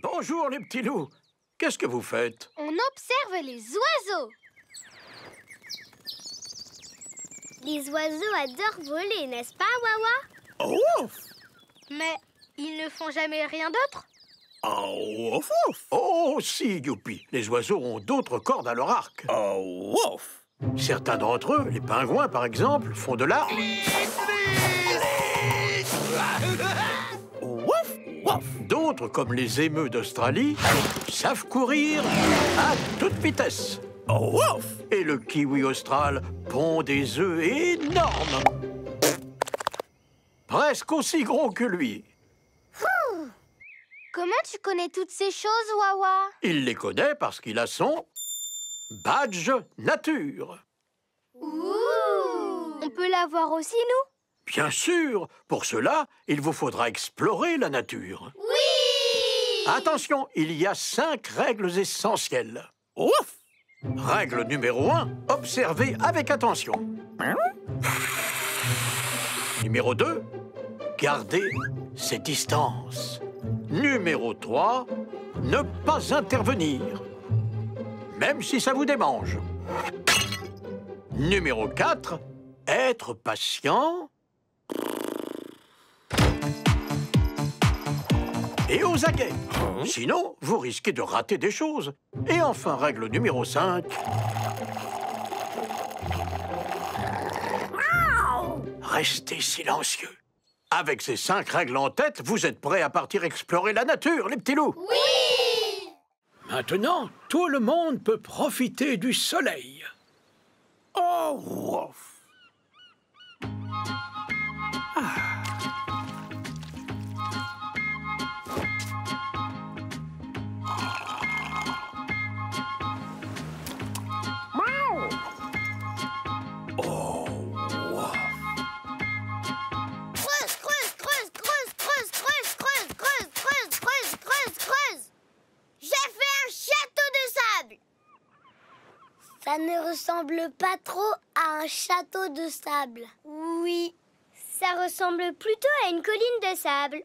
Bonjour les petits loups. Qu'est-ce que vous faites? On observe les oiseaux. Les oiseaux adorent voler, n'est-ce pas, Wawa? Ouf! Mais ils ne font jamais rien d'autre. Ouf, ouf. Oh, si, youpi. Les oiseaux ont d'autres cordes à leur arc. Ouf! Certains d'entre eux, les pingouins par exemple, font de l'arc. Ouf! Ouf! D'autres, comme les émeus d'Australie, savent courir à toute vitesse. Ouf! Et le kiwi austral pond des œufs énormes. Presque aussi gros que lui. Comment tu connais toutes ces choses, Wawa? Il les connaît parce qu'il a son badge nature. Ouh! On peut l'avoir aussi, nous? Bien sûr, pour cela, il vous faudra explorer la nature. Oui! Attention, il y a 5 règles essentielles. Ouf! Règle numéro 1, observez avec attention. Numéro 2, gardez ses distances. Numéro 3, ne pas intervenir, même si ça vous démange. Numéro 4, être patient et aux aguets. Sinon, vous risquez de rater des choses. Et enfin, règle numéro 5. Restez silencieux. Avec ces 5 règles en tête, vous êtes prêts à partir explorer la nature, les petits loups? Oui! Maintenant, tout le monde peut profiter du soleil. Oh, ouf! Creuse, creuse, creuse, creuse, creuse, creuse, creuse, creuse, creuse, creuse, creuse, creuse. J'ai fait un château de sable. Ça ne ressemble pas trop à un château de sable. Oui, ça ressemble plutôt à une colline de sable.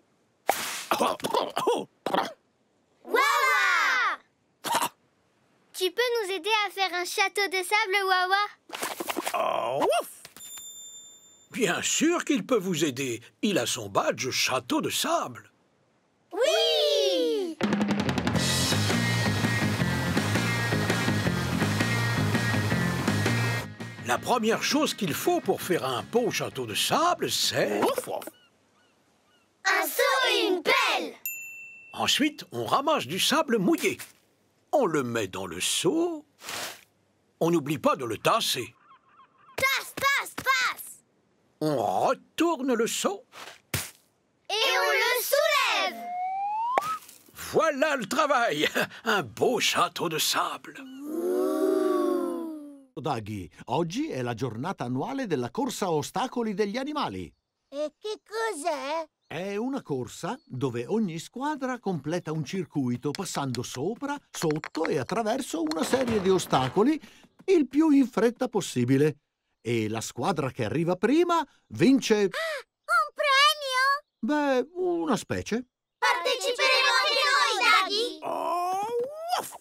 Wawa! Tu peux nous aider à faire un château de sable, Wawa? Ouf! Bien sûr qu'il peut vous aider. Il a son badge château de sable. Oui! La première chose qu'il faut pour faire un beau château de sable, c'est... Ouf! Ouf! Un seau et une pelle! Ensuite, on ramasse du sable mouillé. On le met dans le seau. On n'oublie pas de le tasser. Tasse, tasse, tasse! On retourne le seau. Et on le soulève! Voilà le travail. Un beau château de sable. Daggy, oggi è la giornata annuale della corsa a ostacoli degli animali. E che cos'è? È una corsa dove ogni squadra completa un circuito passando sopra, sotto e attraverso una serie di ostacoli il più in fretta possibile. E la squadra che arriva prima vince... Un premio? Beh, una specie. Parteciperemo anche noi, Daggy? Ouf!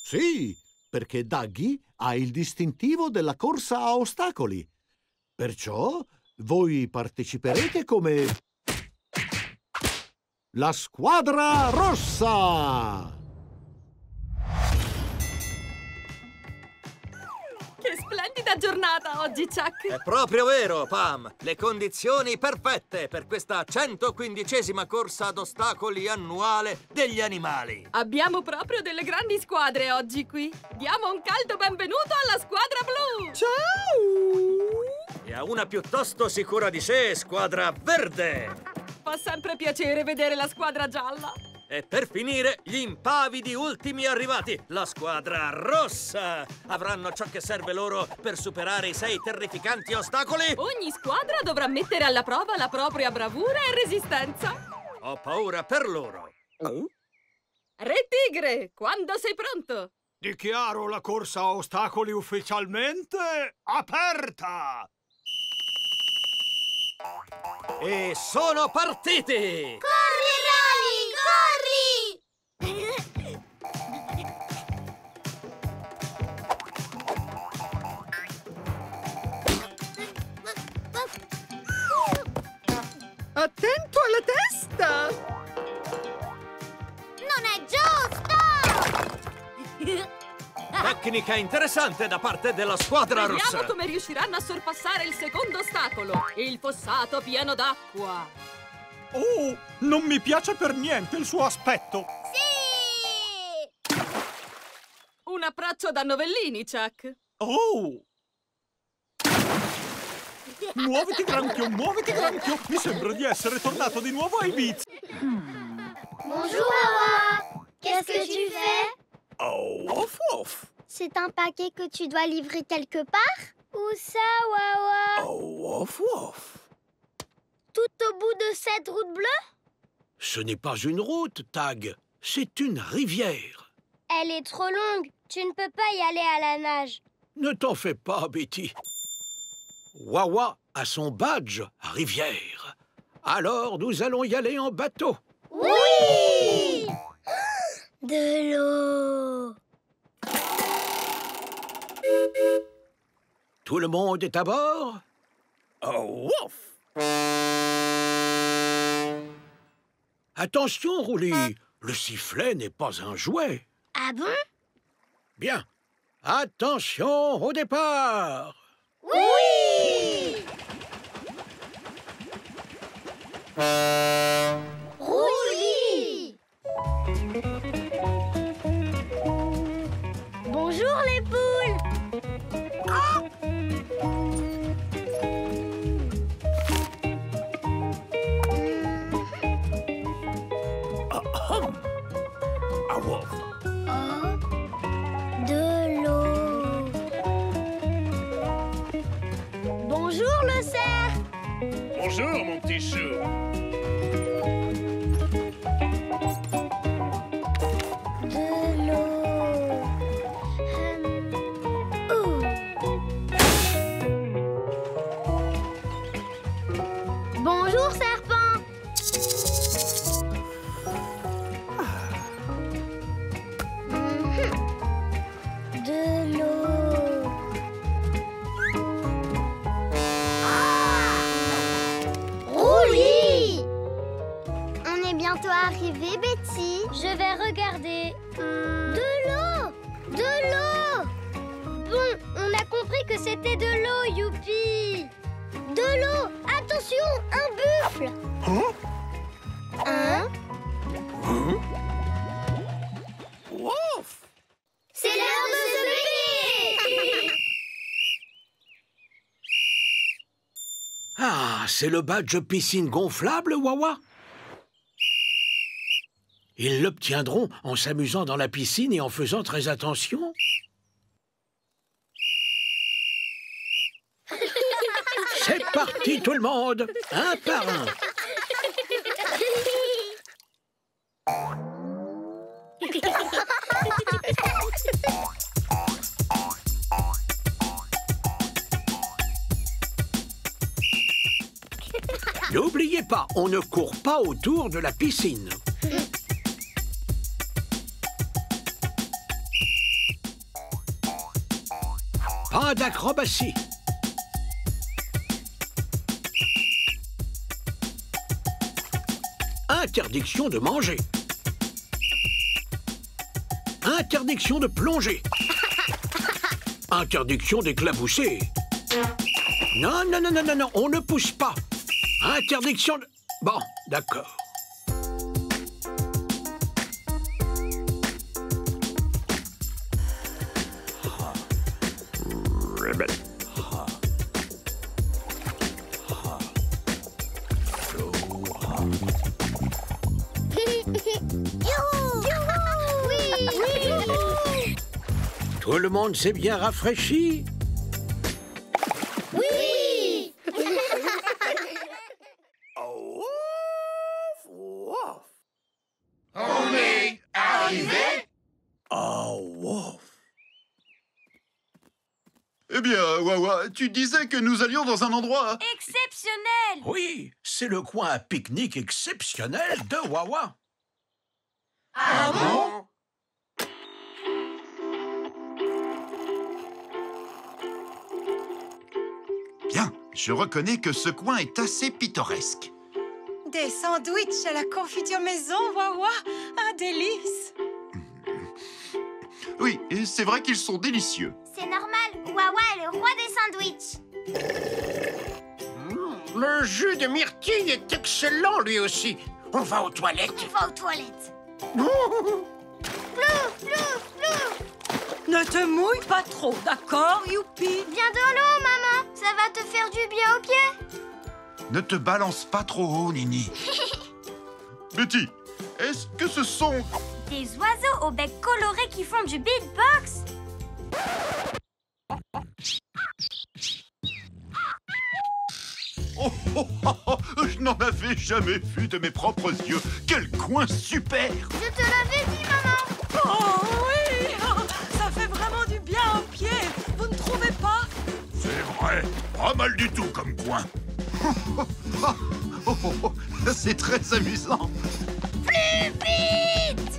Sì, perché Daggy ha il distintivo della corsa a ostacoli. Perciò voi parteciperete come... la squadra rossa! Che splendida giornata oggi, Chuck! È proprio vero, Pam! Le condizioni perfette per questa 115esima corsa ad ostacoli annuale degli animali! Abbiamo proprio delle grandi squadre oggi qui! Diamo un caldo benvenuto alla squadra blu! Ciao! E a una piuttosto sicura di sé, squadra verde! Fa sempre piacere vedere la squadra gialla! E per finire, gli impavidi ultimi arrivati, la squadra rossa! Avranno ciò che serve loro per superare i 6 terrificanti ostacoli? Ogni squadra dovrà mettere alla prova la propria bravura e resistenza! Ho paura per loro! Re Tigre, quando sei pronto? Dichiaro la corsa a ostacoli ufficialmente aperta! E sono partiti! Corri, Rally, corri! Tecnica interessante da parte della squadra rossa. Vediamo come riusciranno a sorpassare il secondo ostacolo. Il fossato pieno d'acqua. Oh, non mi piace per niente il suo aspetto. Sì! Un approccio da novellini, Chuck. Oh! Muoviti, granchio, muoviti, granchio! Mi sembra di essere tornato di nuovo a Ibiza. Bonjour, Wawa. Qu'est-ce que tu fais? Oh, wouf, wouf. C'est un paquet que tu dois livrer quelque part? Où ça, Wawa? Oh, wouf, wouf. Tout au bout de cette route bleue? Ce n'est pas une route, Tag. C'est une rivière. Elle est trop longue. Tu ne peux pas y aller à la nage. Ne t'en fais pas, Betty. Wawa a son badge rivière. Alors, nous allons y aller en bateau. Oui! De l'eau. Tout le monde est à bord? Oh, wouf. Attention, Roulis, le sifflet n'est pas un jouet. Ah bon? Bien. Attention au départ. Oui! Roulis! Bonjour les poules! Ah, wouf. De l'eau. Bonjour le cerf. Bonjour, mon petit chou. De l'eau. Bonjour serpent. De l'eau. Roulis! On est bientôt arrivé, Betty. Je vais regarder. De l'eau! De l'eau! Bon, on a compris que c'était de l'eau, youpi! De l'eau! Attention, un buffle! Hein? Wouf. C'est l'heure de se baigner! Ah, c'est le badge piscine gonflable, Wawa? Ils l'obtiendront en s'amusant dans la piscine et en faisant très attention. C'est parti, tout le monde, un par un. N'oubliez pas, on ne court pas autour de la piscine. Pas d'acrobatie. Interdiction de manger. Interdiction de plonger. Interdiction d'éclabousser. Non, non, non, non, non, non, on ne pousse pas. Interdiction de... Bon, d'accord. Ribbit. Tout le monde s'est bien rafraîchi? Oui! Oh, wouf, wouf. On est arrivé? Oh, wouf. Eh bien, Wawa, tu disais que nous allions dans un endroit... Exceptionnel! Oui, c'est le coin à pique-nique exceptionnel de Wawa. Ah bon? Bien, je reconnais que ce coin est assez pittoresque. Des sandwichs à la confiture maison, Wawa! Un délice! Oui, et c'est vrai qu'ils sont délicieux. C'est normal, Wawa est le roi des sandwichs. Le jus de myrtille est excellent, lui aussi. On va aux toilettes. On va aux toilettes. Plouf, plouf, plouf. Ne te mouille pas trop, d'accord, Youpi? Viens dans l'eau, maman. Ça va te faire du bien aux pieds. Ne te balance pas trop haut, Nini. Betty, est-ce que ce sont... Des oiseaux au bec coloré qui font du beatbox. Oh, oh, oh, oh, je n'en avais jamais vu de mes propres yeux. Quel coin super! Je te l'avais dit, maman. Oh oui! Ça fait vraiment du bien aux pieds, vous ne trouvez pas? C'est vrai, pas mal du tout comme coin. C'est très amusant. Plus vite!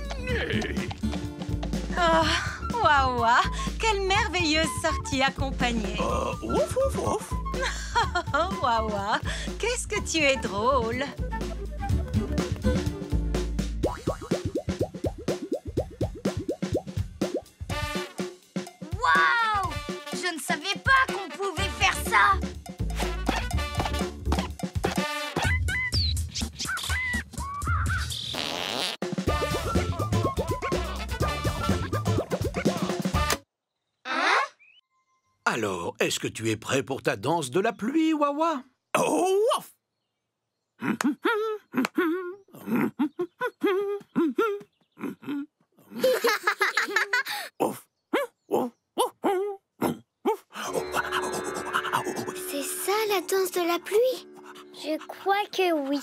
Oh, Wawa, quelle merveilleuse sortie accompagnée. Ouf, ouf, ouf. Oh, Wawa, qu'est-ce que tu es drôle. Waouh! Je ne savais pas qu'on pouvait faire ça. Alors, est-ce que tu es prêt pour ta danse de la pluie, Wawa? Oh, ouf. C'est ça la danse de la pluie? Je crois que oui.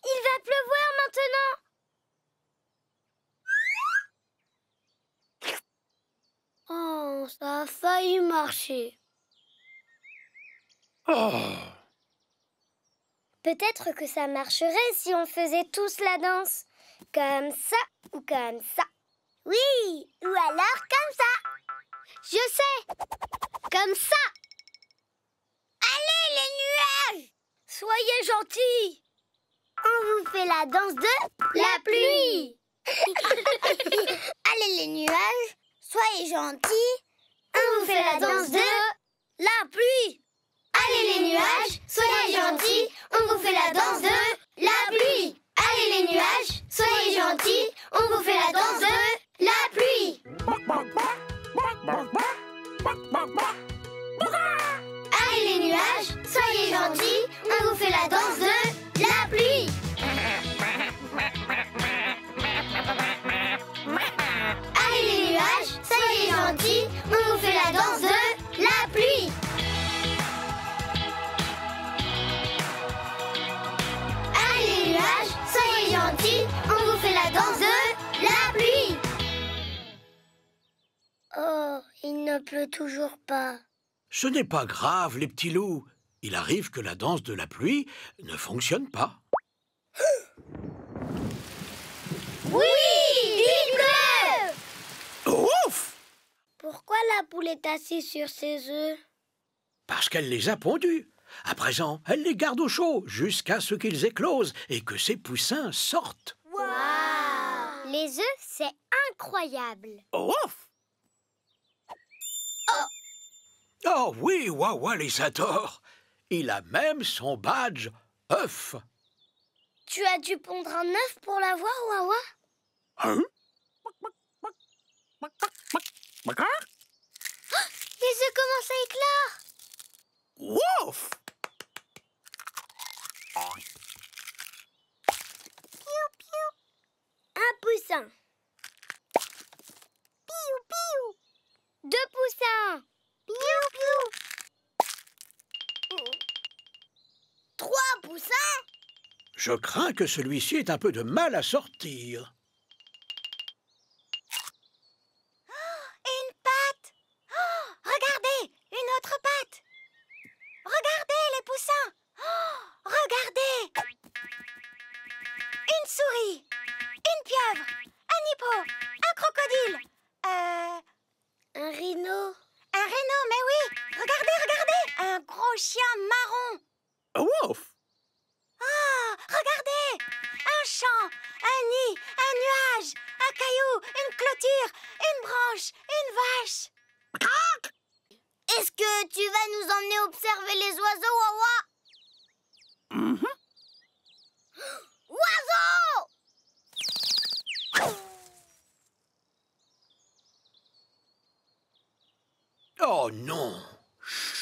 Il va pleuvoir maintenant. Oh, ça a failli marcher. Peut-être que ça marcherait si on faisait tous la danse. Comme ça ou comme ça. Oui, ou alors comme ça. Je sais. Comme ça. Allez, les nuages! Soyez gentils. On vous fait la danse de la pluie. Allez, les nuages, soyez gentils. On vous fait la danse de la pluie. Allez, les nuages, soyez gentils. On vous fait la danse de la pluie. Allez, les nuages, soyez gentils. On vous fait la danse de la pluie. Allez, les nuages, soyez gentils. On vous fait la danse de la pluie. Allez, les nuages, soyez gentils. On vous fait la danse de la pluie. Allez, les nuages, soyez gentils. On vous fait la danse de la pluie. Oh, il ne pleut toujours pas. Ce n'est pas grave, les petits loups. Il arrive que la danse de la pluie ne fonctionne pas. Oui, il pleut! Ouf! Pourquoi la poule est assise sur ses œufs? Parce qu'elle les a pondus. À présent, elle les garde au chaud jusqu'à ce qu'ils éclosent et que ses poussins sortent. Waouh! Les œufs, c'est incroyable. Ouf. Oh oui, Wawa les adore. Il a même son badge œuf. Tu as dû pondre un œuf pour l'avoir, Wawa? Hein? Les œufs commencent à éclore. Ouf. Un poussin. Piou, piou. Deux poussins. Piou, piou. Trois poussins. Je crains que celui-ci ait un peu de mal à sortir. Une patte. Oh, regardez, une autre patte. Regardez les poussins. Oh, regardez. Une souris. Une pieuvre. Un hippo. Un crocodile. Un rhino. Un rhino, mais oui. Regardez, regardez. Un gros chien marron. Ouf. Oiseau! Oh non! Chut.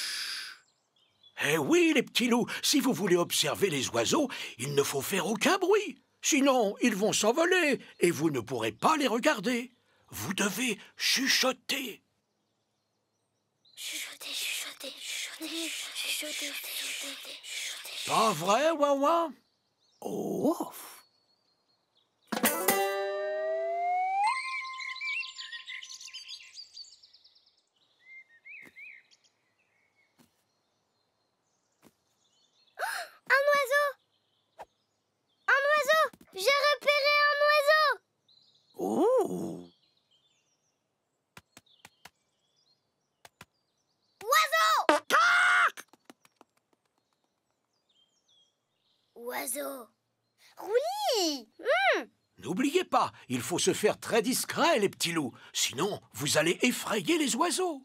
Eh oui, les petits loups, si vous voulez observer les oiseaux, il ne faut faire aucun bruit. Sinon, ils vont s'envoler et vous ne pourrez pas les regarder. Vous devez chuchoter. Chuchoter, chuchoter, chuchoter, chuchoter, chuchoter, chuchoter. Pas vrai, Wawa? Ouf. Un oiseau! Un oiseau! J'ai repéré un oiseau! Ouh. Oiseau! Oiseau! Oui! N'oubliez pas, il faut se faire très discret, les petits loups. Sinon, vous allez effrayer les oiseaux.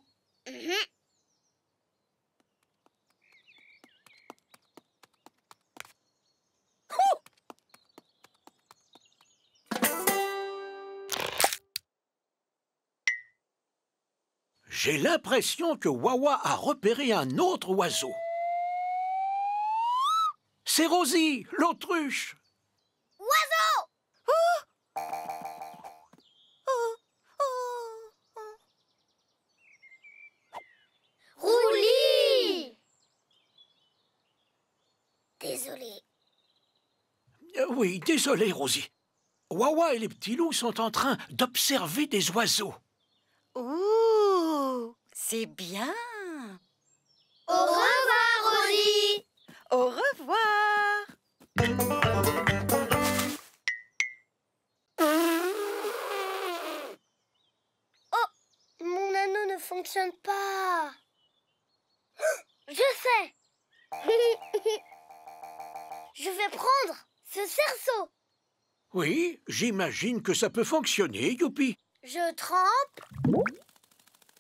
J'ai l'impression que Wawa a repéré un autre oiseau. C'est Rosie, l'autruche. Oiseau! Rouli! Désolé. Oui, désolé, Rosie. Wawa et les petits loups sont en train d'observer des oiseaux. Ouh, c'est bien. Au revoir, Rosie! Au revoir. Oh, mon anneau ne fonctionne pas. Je sais. Je vais prendre ce cerceau. Oui, j'imagine que ça peut fonctionner, youpi. Je trempe.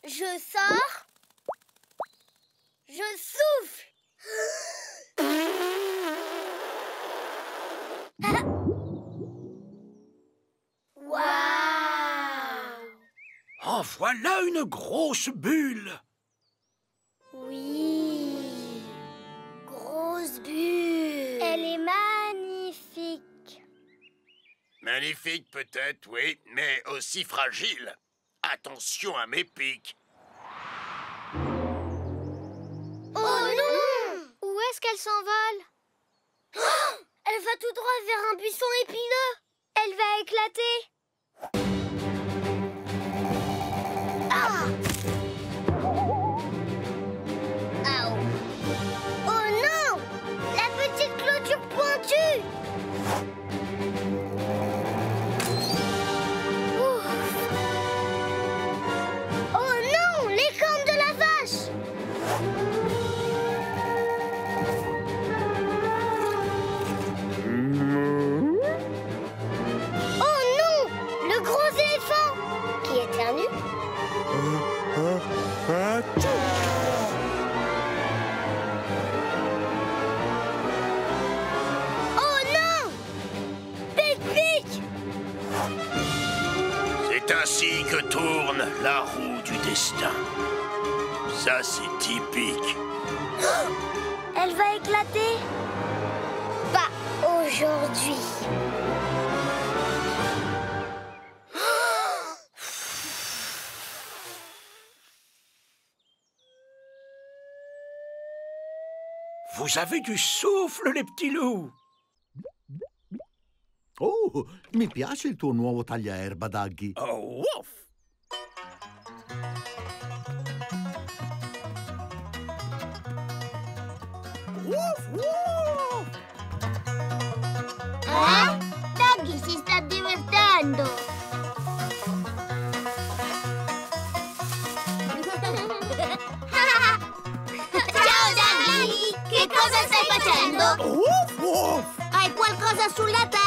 Je sors. Je souffle. Waouh! En voilà une grosse bulle. Oui. Grosse bulle. Elle est magnifique. Magnifique peut-être, oui, mais aussi fragile. Attention à mes pics. Oh non! Où est-ce qu'elle s'envole? Oh, elle va tout droit vers un buisson épineux. Elle va éclater. Ah! Aouh. Oh non! La petite clôture pointue. Ouf. Oh non! Les cornes de la vache. Oh non! Le gros éléphant qui éternue. Oh non! Pic-pic! C'est ainsi que tourne la roue du destin. Ça, c'est typique. Elle va éclater? Pas aujourd'hui. Vous avez du souffle, les petits loups. Oh, mi piace il tuo nuovo tagliaerba, Daggy. Oh, wouf! Wouf, wouf! Daggy si sta divertendo. Ciao, Daggy! Che cosa stai facendo? Wouf, wouf! Hai qualcosa sulla testa!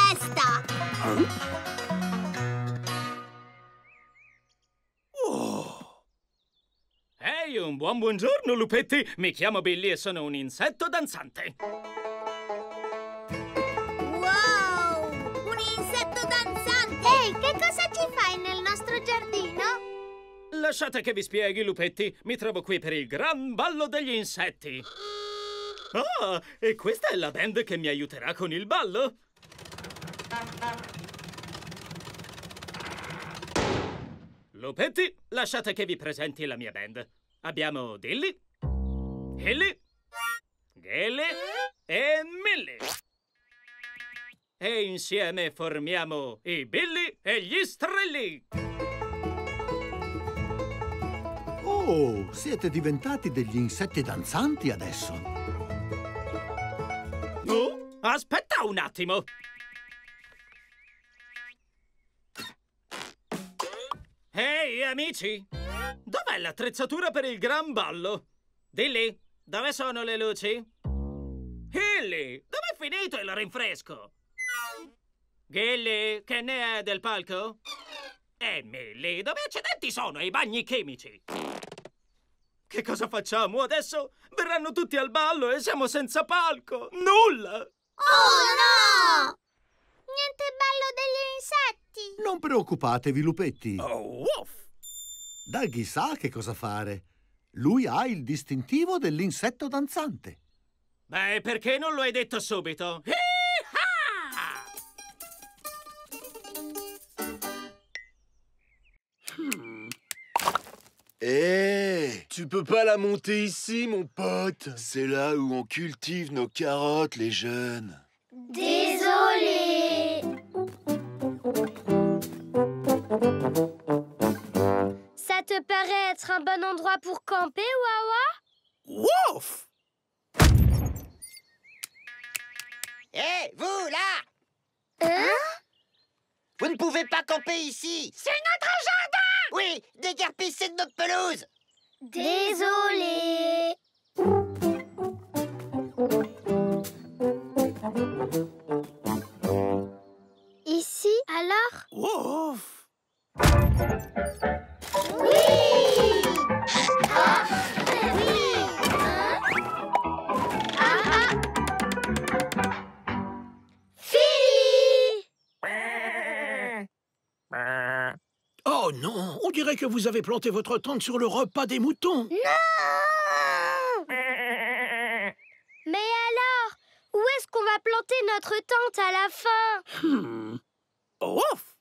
Ehi, un buongiorno, lupetti! Mi chiamo Billy e sono un insetto danzante. fai nel nostro giardino? Lasciate che vi spieghi, lupetti. Mi trovo qui per il gran ballo degli insetti. Ah, e questa è la band che mi aiuterà con il ballo? Lupetti, lasciate che vi presenti la mia band. Abbiamo Dilly, Hilly, Gilly e Milly. E insieme formiamo i Billy e gli Strilli. Oh, siete diventati degli insetti danzanti adesso. Oh, aspetta un attimo. Ehi, amici! Dov'è l'attrezzatura per il gran ballo? Dilly, dove sono le luci? Hilly, dove è finito il rinfresco? Gilly, che ne è del palco? E Milly, dove accidenti sono i bagni chimici? Che cosa facciamo adesso? Verranno tutti al ballo e siamo senza palco! Nulla! Oh no! Niente ballo degli insetti! Non preoccupatevi, lupetti. Oh, uff! Daggy sa che cosa fare. Lui ha il distintivo dell'insetto danzante. Beh, perché non lo hai detto subito? Tu peux pas la monter ici, mon pote. C'est là où on cultive nos carottes, les jeunes. Désolé. Ça te paraît être un bon endroit pour camper, Wawa? Wouf! Hé, vous, là! Hein? Vous ne pouvez pas camper ici! C'est notre jardin! Oui, déguerpissez de notre pelouse! Désolé. Ici, alors? Wouf! Oui! Ah! Oui! Hein? Ah! Philly! Oh non, on dirait que vous avez planté votre tente sur le repas des moutons. Non! Mais alors, où est-ce qu'on va planter notre tente à la fin? Ouf!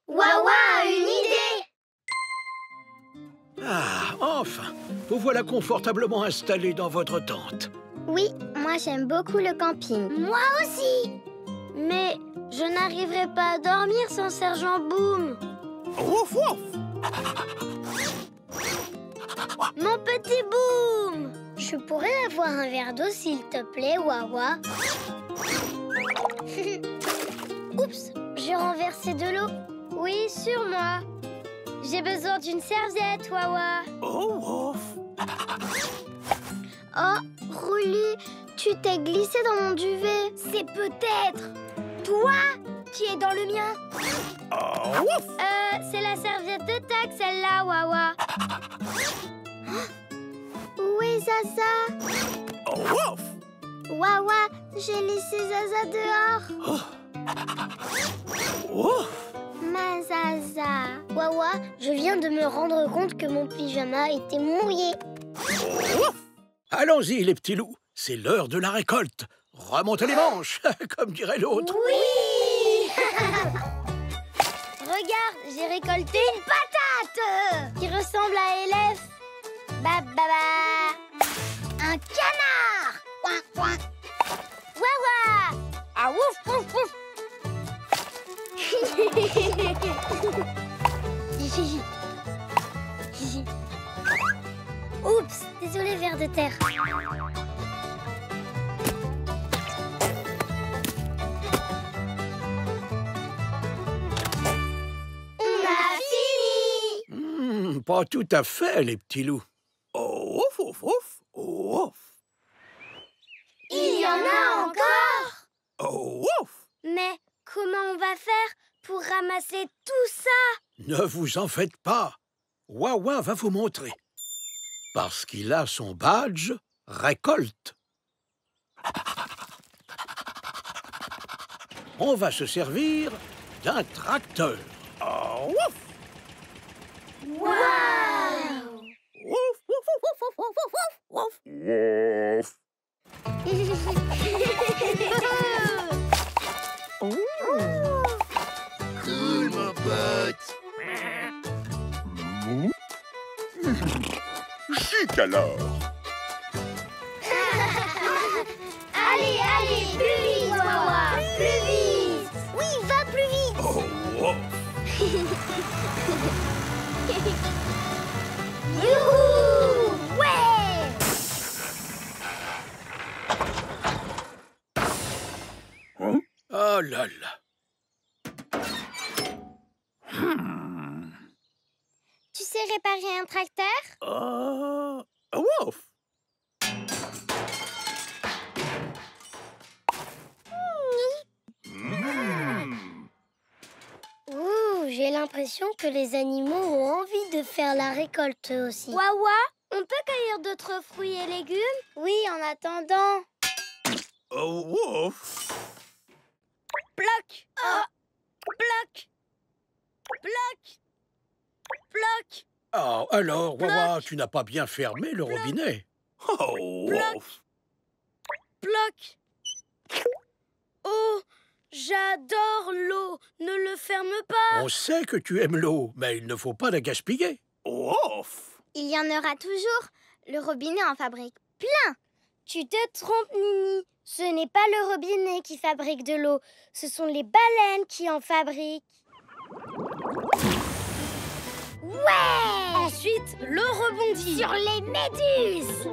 Wawa a une idée! Ah, enfin, vous voilà confortablement installé dans votre tente. Oui, moi j'aime beaucoup le camping. Moi aussi! Mais je n'arriverai pas à dormir sans Sergent Boom. Ouf, ouf! Mon petit Boom! Je pourrais avoir un verre d'eau, s'il te plaît, Wawa? Oups, j'ai renversé de l'eau. Oui, sur moi. J'ai besoin d'une serviette, Wawa. Oh, ouf! Oh, Roulis, tu t'es glissé dans mon duvet. C'est peut-être toi qui es dans le mien. Oh, ouf! C'est la serviette de tac, celle-là, Wawa. Où est Zaza? Oh, ouf! Wawa, j'ai laissé Zaza dehors. Ouf! Ma Zaza. Wawa, je viens de me rendre compte que mon pyjama était mouillé. Ouf! Allons-y, les petits loups, c'est l'heure de la récolte. Remontez les manches, comme dirait l'autre. Oui! Regarde, j'ai récolté une patate qui ressemble à Elef. Ba ba ba. Un canard. Ouin, ouin. Wawa. Ah ouf, ouf, ouf. Oups, désolé, ver de terre. Pas tout à fait, les petits loups. Oh, ouf, ouf, ouf, ouf! Il y en a encore? Oh, ouf! Mais comment on va faire pour ramasser tout ça? Ne vous en faites pas. Wawa va vous montrer. Parce qu'il a son badge récolte. On va se servir d'un tracteur. Oh, Oh, ouf! Waouh! Ouf, ouf, ouf, ouf, ouf, ouf, ouf, Cool, mon pote. Chic alors. Allez, allez, plus vite, Wawa! Plus vite! Oui, va plus vite! oh, oh. Youhou! Ouais! Oh là là. Tu sais réparer un tracteur? Ouf! Ouh, j'ai l'impression que les animaux ont envie de faire la récolte aussi. Wawa, on peut cueillir d'autres fruits et légumes? Oui, en attendant. Oh, ouf! Ploc! Ploc! Ploc! Ploc! Oh, alors, Wawa, tu n'as pas bien fermé le robinet. Oh, ouf! Ploc! Oh, j'adore l'eau! Ne le ferme pas! On sait que tu aimes l'eau, mais il ne faut pas la gaspiller. Ouf! Il y en aura toujours. Le robinet en fabrique plein. Tu te trompes, Nini. Ce n'est pas le robinet qui fabrique de l'eau. Ce sont les baleines qui en fabriquent. Ouais! Ensuite, l'eau rebondit. Sur les méduses!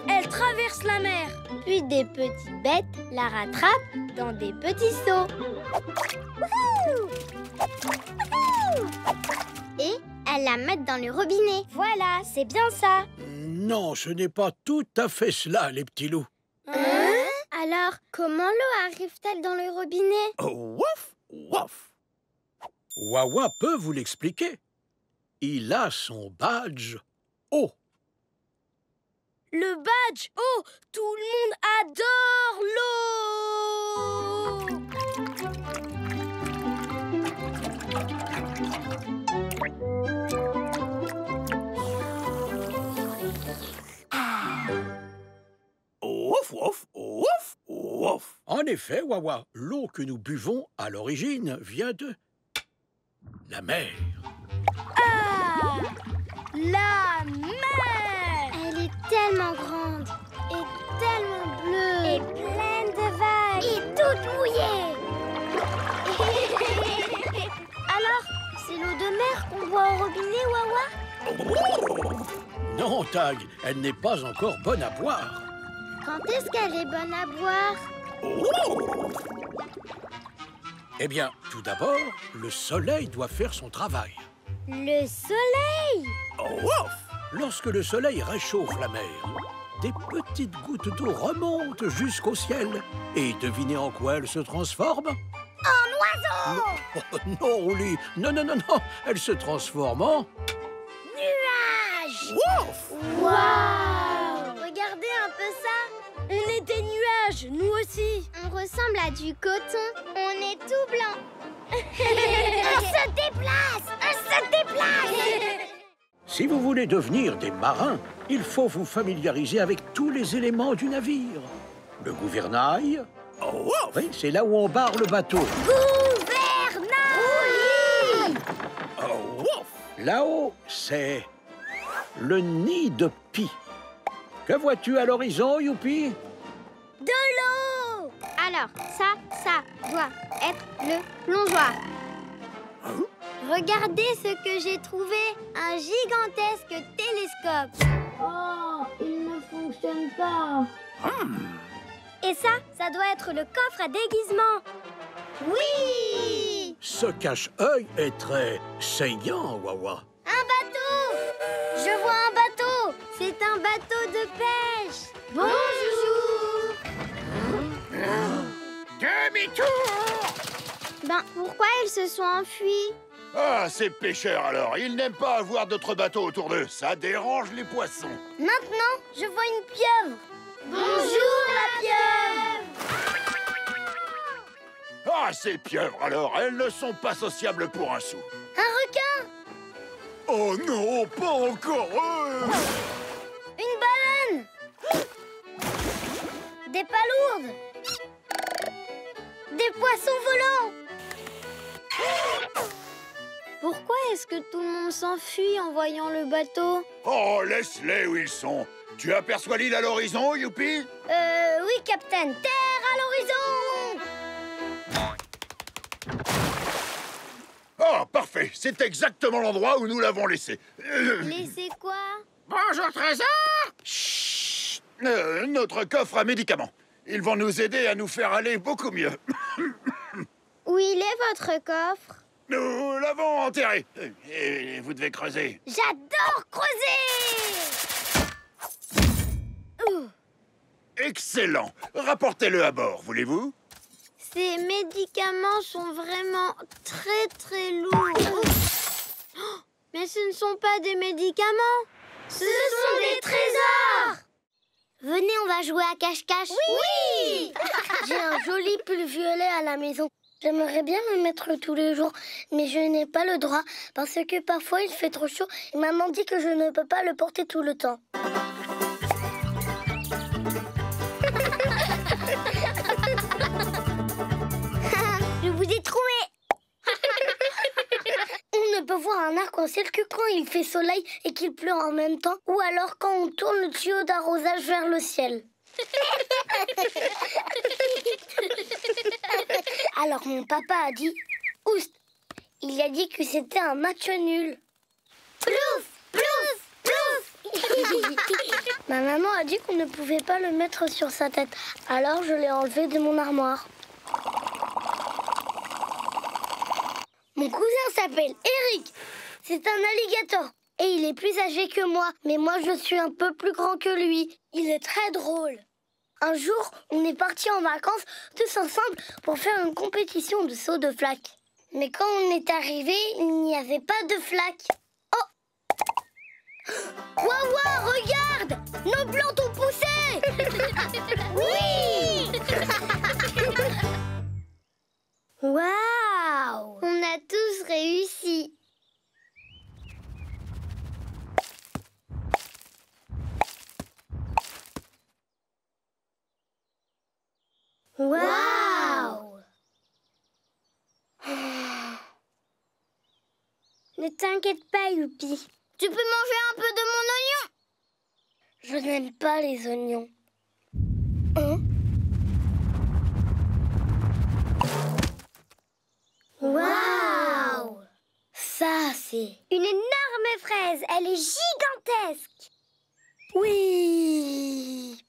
Elle traverse la mer. Puis des petites bêtes la rattrapent dans des petits seaux. Wouhou! Wouhou! Et elles la mettent dans le robinet. Voilà, c'est bien ça. Non, ce n'est pas tout à fait cela, les petits loups. Hein? Alors, comment l'eau arrive-t-elle dans le robinet? Oh, ouf! Ouf! Wawa peut vous l'expliquer. Il a son badge eau. Le badge! Oh, tout le monde adore l'eau! Ouf, ouf, ouf, ouf. En effet, Wawa, l'eau que nous buvons à l'origine vient de la mer. Ah! La mer! Elle est tellement grande et tellement bleue et pleine de vagues et toute mouillée. Alors, c'est l'eau de mer qu'on boit au robinet, Wawa? Non, Tag, elle n'est pas encore bonne à boire. Quand est-ce qu'elle est bonne à boire? Eh bien, tout d'abord, le soleil doit faire son travail. Le soleil? Lorsque le soleil réchauffe la mer, des petites gouttes d'eau remontent jusqu'au ciel. Et devinez en quoi elles se transforment? En oiseau! Non, Rouli, non, non, non, non, elles se transforment en... Nuages! Ouf! Waouh! Regardez un peu ça! On est des nuages, nous aussi! On ressemble à du coton. On est tout blanc. On se déplace! On se déplace! Si vous voulez devenir des marins, il faut vous familiariser avec tous les éléments du navire. Le gouvernail. Oui, c'est là où on barre le bateau. Gouvernail! Là-haut, c'est le nid de pie. Que vois-tu à l'horizon, Youpi? De l'eau! Alors, ça doit être le plongeoir. Regardez ce que j'ai trouvé, un gigantesque télescope. Oh, il ne fonctionne pas. Et ça doit être le coffre à déguisement. Oui! Ce cache-œil est très saignant, Wawa. Un bateau! Je vois un bateau! C'est un bateau de pêche! Bonjour! Demi-tour! Ben, pourquoi ils se sont enfuis? Ah, ces pêcheurs alors, ils n'aiment pas avoir d'autres bateaux autour d'eux. Ça dérange les poissons. Maintenant, je vois une pieuvre. Bonjour, la pieuvre! Ah, ces pieuvres, alors. Elles ne sont pas sociables pour un sou. Un requin! Oh non, pas encore eux! Une baleine! Des palourdes! Des poissons volants! Pourquoi est-ce que tout le monde s'enfuit en voyant le bateau? Oh, laisse-les où ils sont. Tu aperçois l'île à l'horizon, Youpi? Oui, Capitaine. Terre à l'horizon! Oh, parfait. C'est exactement l'endroit où nous l'avons laissé. Laissez quoi? Bonjour, trésor! Chut! Notre coffre à médicaments. Ils vont nous aider à nous faire aller beaucoup mieux. Où il est votre coffre? Nous l'avons enterré. Et vous devez creuser. J'adore creuser! Excellent. Rapportez-le à bord, voulez-vous? Ces médicaments sont vraiment très lourds. Oh, mais ce ne sont pas des médicaments. Ce sont des trésors! Venez, on va jouer à cache-cache. Oui! J'ai un joli pull violet à la maison. J'aimerais bien le mettre tous les jours, mais je n'ai pas le droit parce que parfois il fait trop chaud et maman dit que je ne peux pas le porter tout le temps. Je vous ai trouvé! On ne peut voir un arc-en-ciel que quand il fait soleil et qu'il pleut en même temps, ou alors quand on tourne le tuyau d'arrosage vers le ciel. Alors mon papa a dit « Oust !» Il a dit que c'était un match nul. Plouf! Plouf! Plouf! Ma maman a dit qu'on ne pouvait pas le mettre sur sa tête. Alors je l'ai enlevé de mon armoire. Mon cousin s'appelle Eric. C'est un alligator. Et il est plus âgé que moi. Mais moi, je suis un peu plus grand que lui. Il est très drôle. Un jour, on est partis en vacances tous ensemble pour faire une compétition de saut de flaque. Mais quand on est arrivé, il n'y avait pas de flaque. Oh! Waouh, regarde! Nos plantes ont poussé! Oui! Waouh! On a tous réussi. Waouh! Ne t'inquiète pas, Youpi. Tu peux manger un peu de mon oignon? Je n'aime pas les oignons. Hein? Waouh! Ça, c'est une énorme fraise. Elle est gigantesque. Oui!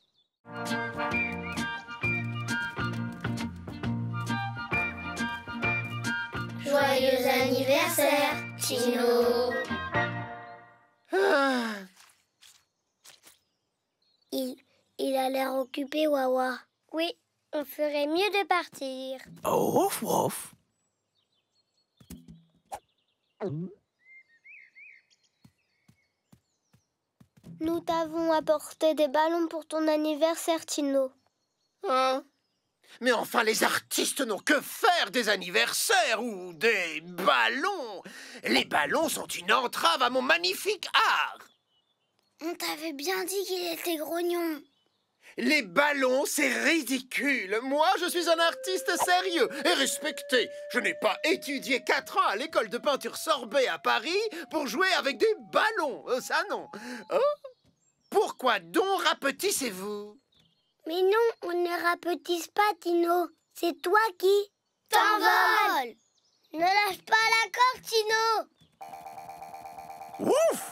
Joyeux anniversaire, Tino. Il a l'air occupé, Wawa. Oui, on ferait mieux de partir. Ouf, ouf. Nous t'avons apporté des ballons pour ton anniversaire, Tino. Hein? Mais enfin, les artistes n'ont que faire des anniversaires ou des ballons. Les ballons sont une entrave à mon magnifique art. On t'avait bien dit qu'il était grognon. Les ballons, c'est ridicule. Moi, je suis un artiste sérieux et respecté. Je n'ai pas étudié 4 ans à l'école de peinture Sorbet à Paris pour jouer avec des ballons. Ça, non. Oh? Pourquoi donc rapetissez-vous? Mais non, on ne rapetisse pas, Tino. C'est toi qui t'envoles. Ne lâche pas la corde, Tino. Ouf!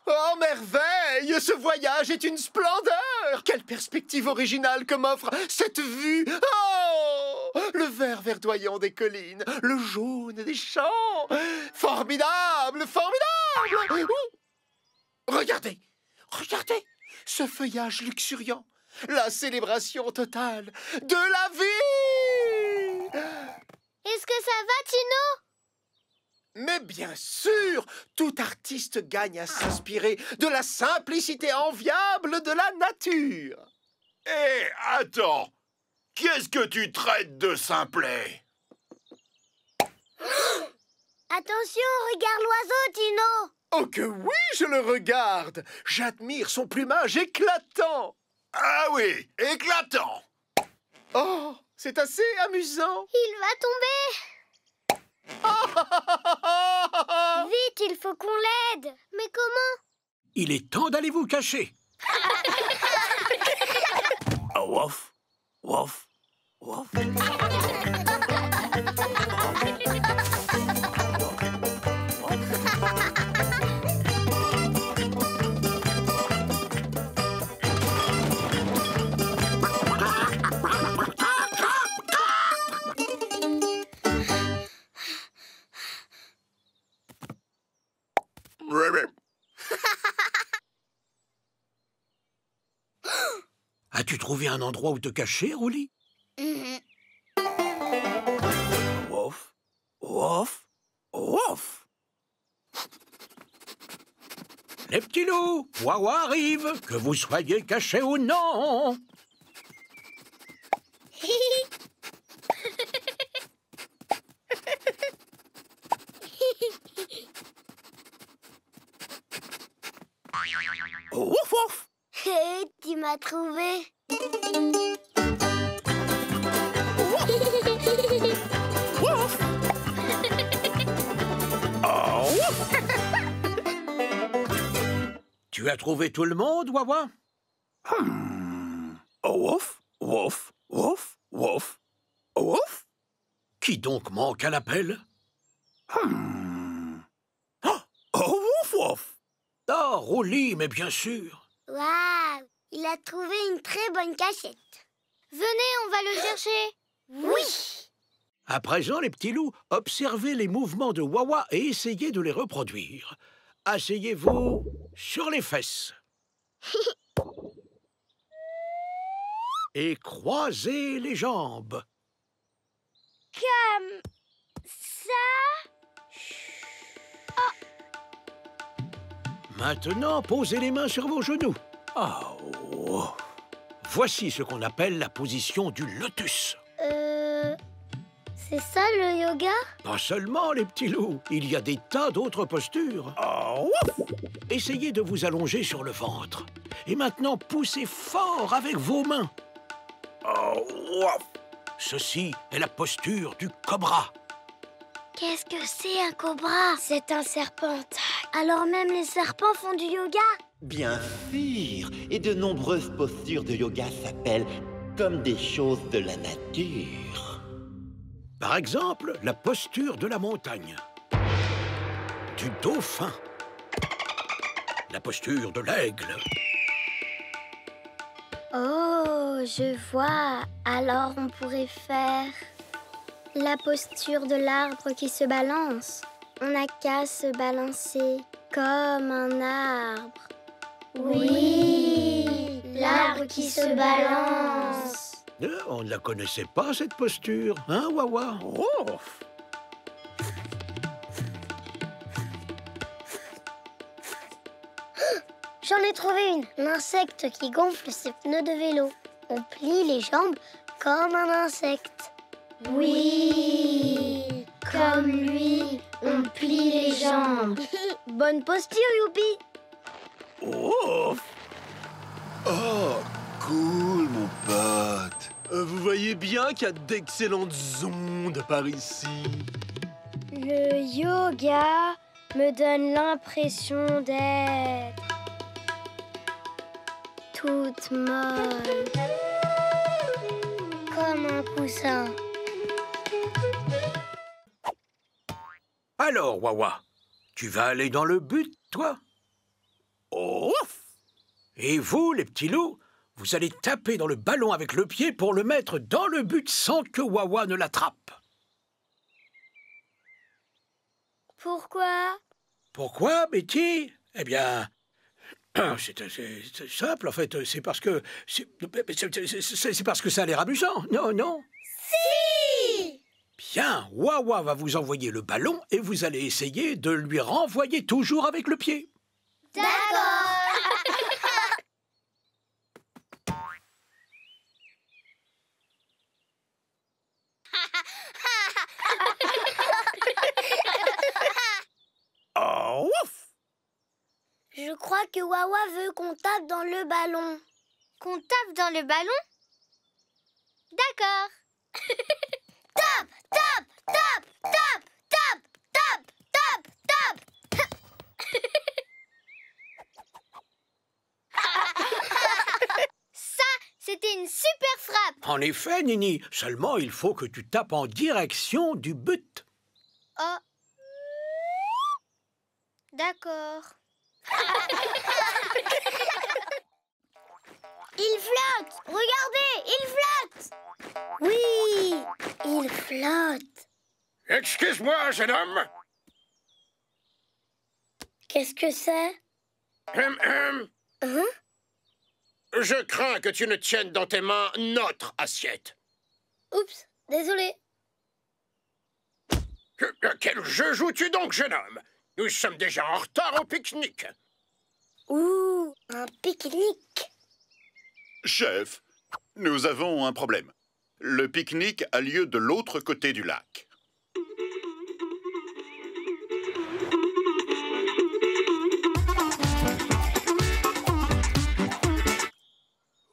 Oh, merveille! Ce voyage est une splendeur! Quelle perspective originale que m'offre cette vue! Oh! Le vert verdoyant des collines, le jaune des champs! Formidable! Formidable! Regardez! Regardez! Ce feuillage luxuriant! La célébration totale de la vie! Est-ce que ça va, Tino? Mais bien sûr, tout artiste gagne à s'inspirer de la simplicité enviable de la nature. Hé, attends! Qu'est-ce que tu traites de simplet? Attention, regarde l'oiseau, Tino. Oh que oui, je le regarde. J'admire son plumage éclatant. Ah oui, éclatant. Oh, c'est assez amusant. Il va tomber. Vite, il faut qu'on l'aide. Mais comment? Il est temps d'aller vous cacher. Wouf, wouf, wouf. As-tu trouvé un endroit où te cacher, Roulis? Wouf, wouf, wouf. Les petits loups, Wawa arrive, que vous soyez cachés ou non. Wouf, wouf. Tu m'as trouvé. Wouf. Oh, wouf. Tu as trouvé tout le monde, Wawa? Wouf, wouf, wouf, wouf, wouf. Qui donc manque à l'appel? Oh, wouf, wouf. Oh, Roulis, mais bien sûr. Waouh, il a trouvé une très bonne cachette. Venez, on va le chercher. Oui. À présent, les petits loups, observez les mouvements de Wawa et essayez de les reproduire. Asseyez-vous sur les fesses. Et croisez les jambes. Comme ça. Maintenant, posez les mains sur vos genoux. Oh. Voici ce qu'on appelle la position du lotus. C'est ça le yoga? Pas seulement, les petits loups. Il y a des tas d'autres postures. Essayez de vous allonger sur le ventre. Et maintenant, poussez fort avec vos mains. Ceci est la posture du cobra. Qu'est-ce que c'est un cobra? C'est un serpent. Alors même les serpents font du yoga? Bien sûr. Et de nombreuses postures de yoga s'appellent comme des choses de la nature. Par exemple, la posture de la montagne, du dauphin, la posture de l'aigle. Oh, je vois. Alors on pourrait faire la posture de l'arbre qui se balance. On n'a qu'à se balancer comme un arbre. Oui, l'arbre qui se balance. On ne la connaissait pas, cette posture, hein, Wawa? J'en ai trouvé une. Un insecte qui gonfle ses pneus de vélo. On plie les jambes comme un insecte. Oui, comme lui, on plie les jambes. Bonne posture, Youpi. Oh, Cool, mon pote. Vous voyez bien qu'il y a d'excellentes ondes par ici. Le yoga me donne l'impression d'être toute molle, comme un coussin. Alors, Wawa, tu vas aller dans le but, toi? Et vous, les petits loups, vous allez taper dans le ballon avec le pied pour le mettre dans le but sans que Wawa ne l'attrape. Pourquoi? Pourquoi, Betty? Eh bien, c'est simple, en fait. C'est parce que... C'est parce que ça a l'air amusant. Non? Si! Bien, Wawa va vous envoyer le ballon et vous allez essayer de lui renvoyer toujours avec le pied. D'accord. que Wawa veut qu'on tape dans le ballon. Qu'on tape dans le ballon? D'accord. Tape, tape, tape, tape, tape, tape, tape, tape. Ça, c'était une super frappe. En effet, Nini, seulement il faut que tu tapes en direction du but. Oh. D'accord. Il flotte! Regardez, il flotte! Oui, il flotte. Excuse-moi, jeune homme. Qu'est-ce que c'est? Hein? Je crains que tu ne tiennes dans tes mains notre assiette. Oups, désolé. Quel jeu joues-tu donc, jeune homme? Nous sommes déjà en retard au pique-nique. Ouh, un pique-nique. Chef, nous avons un problème. Le pique-nique a lieu de l'autre côté du lac.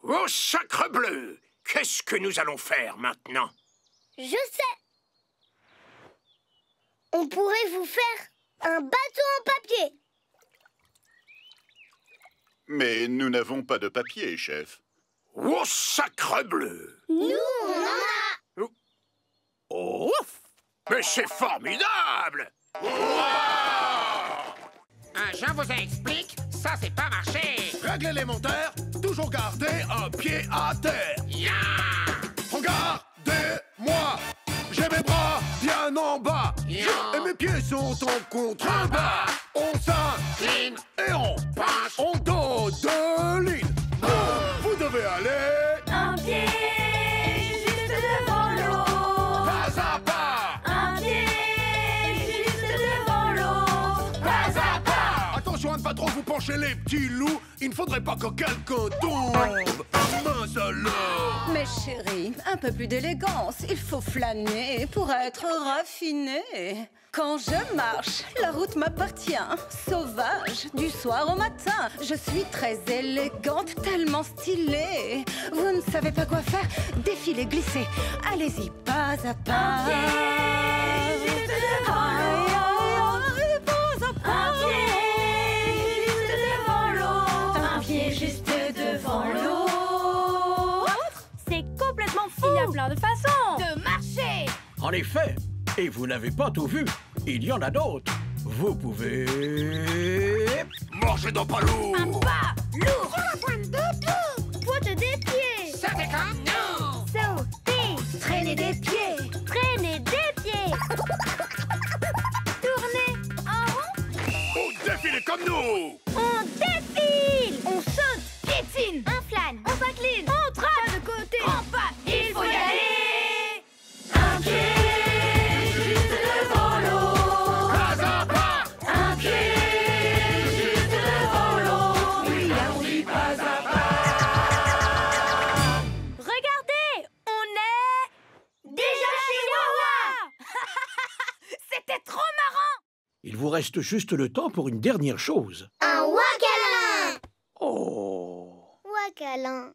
Oh, sacre bleu! Qu'est-ce que nous allons faire maintenant? Je sais. On pourrait vous faire un bateau en papier. Mais nous n'avons pas de papier, chef. Oh, sacre bleu! Nous, on en a. Oh! Mais c'est formidable! Je vous explique, ça c'est pas marché. Réglez les moteurs, toujours garder un pied à terre. Regardez-moi, j'ai mes bras bien en bas. Et mes pieds sont en contrebas. On s'incline et on passe en dos de ligne. Vous devez aller Un pied juste devant l'eau. pas à pas. Un pied juste devant l'eau. Pas à pas. Attention à ne pas trop vous pencher les petits loups. Il ne faudrait pas que quelqu'un tombe. Mince alors. Mais chérie, un peu plus d'élégance. Il faut flâner pour être raffiné. Quand je marche, la route m'appartient. Sauvage, du soir au matin. Je suis très élégante, tellement stylée. Vous ne savez pas quoi faire? Défilez, glissez. Allez-y, pas à pas. Juste devant l'eau. Pas à pas. Juste devant l'eau. Un pied juste devant l'autre. C'est complètement fou! Il y a plein de façons De marcher. En effet, et vous n'avez pas tout vu, il y en a d'autres. Vous pouvez... Marchez dans pas lourd. Un pas lourd. Sur la pointe de tout. Pointe des pieds. C'était comme nous. Sauter. Traîner des pieds. Traîner des pieds. Tourner en rond. On défile comme nous. On défile. On saute. Piétine. On flâne. On s'incline. On trappe. Pas de côté. On pas. Il faut y aller. Un pied juste devant l'eau. Pas à pas. Un pied juste devant l'eau. Oui, oui, pas à pas. Regardez! On est... Déjà chez Wawa. C'était trop marrant! Il vous reste juste le temps pour une dernière chose. Un Wakalin. Oh! Wakalin.